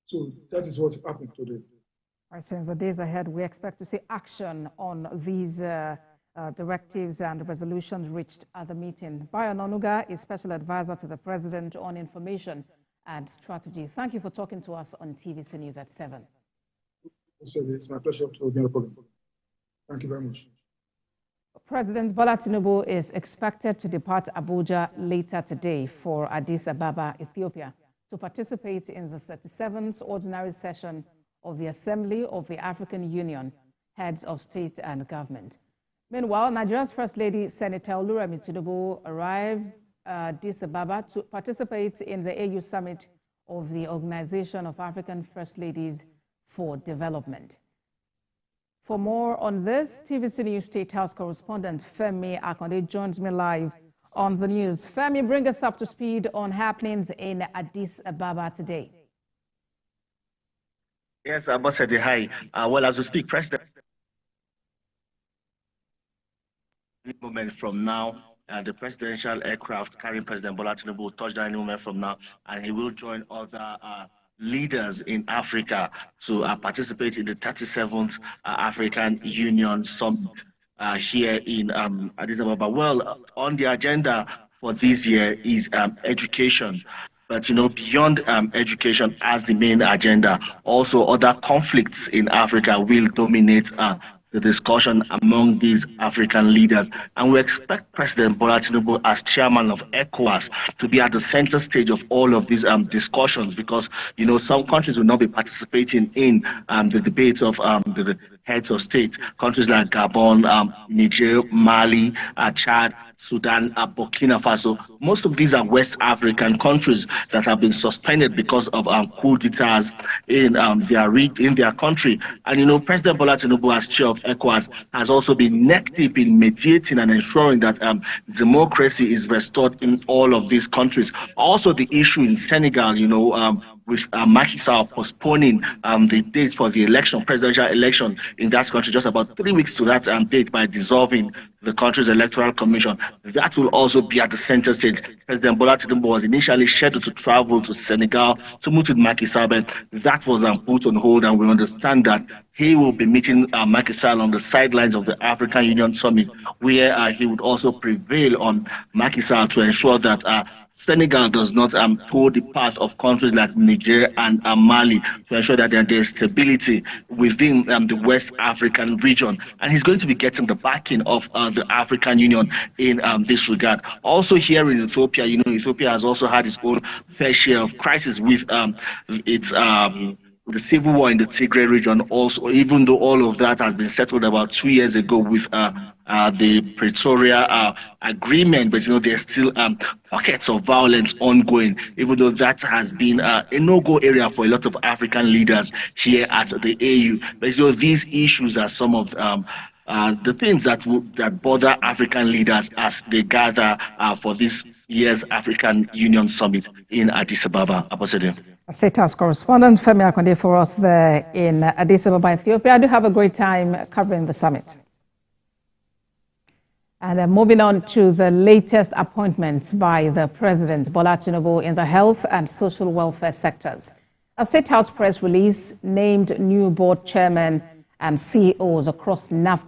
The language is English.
So that is what happened today. All right, so in the days ahead, we expect to see action on these directives and resolutions reached at the meeting. Bayo Onanuga is Special Advisor to the President on Information and Strategy. Thank you for talking to us on TVC News at 7. It's my pleasure to be on the program. Thank you very much. President Bola Tinubu is expected to depart Abuja later today for Addis Ababa, Ethiopia, to participate in the 37th Ordinary Session of the Assembly of the African Union, Heads of State and Government. Meanwhile, Nigeria's First Lady, Senator Oluremi Tinubu, arrived at Addis Ababa to participate in the AU Summit of the Organization of African First Ladies for Development. For more on this, TVC News State House correspondent Femi Akonde joins me live on the news. Femi, bring us up to speed on happenings in Addis Ababa today. Yes, Ambassador, hi. Well, as we speak, President, moment from now, the presidential aircraft carrying President Bola Tinubu will touch down any moment from now, and he will join other leaders in Africa to participate in the 37th African Union Summit here in Addis Ababa. Well, on the agenda for this year is education. But, beyond education as the main agenda, also other conflicts in Africa will dominate the discussion among these African leaders. And we expect President Bola Tinubu, as chairman of ECOWAS, to be at the center stage of all of these discussions, because, some countries will not be participating in the debate of the heads of state. Countries like Gabon, Niger, Mali, Chad, Sudan, Burkina Faso. Most of these are West African countries that have been suspended because of coup d'etats in their country. And President Bola Tinubu, as chair of ECOWAS, has also been neck deep in mediating and ensuring that democracy is restored in all of these countries. Also, the issue in Senegal, with Macky Sall postponing the date for the presidential election in that country, just about 3 weeks to that date, by dissolving the country's electoral commission. That will also be at the center stage. President Bola Tinubu was initially scheduled to travel to Senegal to meet with Macky Sall, but that was put on hold, and we understand that he will be meeting Macky Sall on the sidelines of the African Union Summit, where he would also prevail on Macky Sall to ensure that Senegal does not hold the path of countries like Niger and Mali, to ensure that there is stability within the West African region. And he's going to be getting the backing of the African Union in this regard. Also here in Ethiopia, Ethiopia has also had its own fair share of crisis with the civil war in the Tigray region also, even though all of that has been settled about 2 years ago with the Pretoria agreement, but there's still pockets of violence ongoing, even though that has been a no-go area for a lot of African leaders here at the AU. But these issues are some of the things that bother African leaders as they gather for this year's African Union Summit in Addis Ababa. State House correspondent Femi Akonde for us there in Addis Ababa, Ethiopia. I do have a great time covering the summit. And moving on to the latest appointments by the President Bola Tinubu in the health and social welfare sectors. A State House press release named new board chairmen and CEOs across NAFDA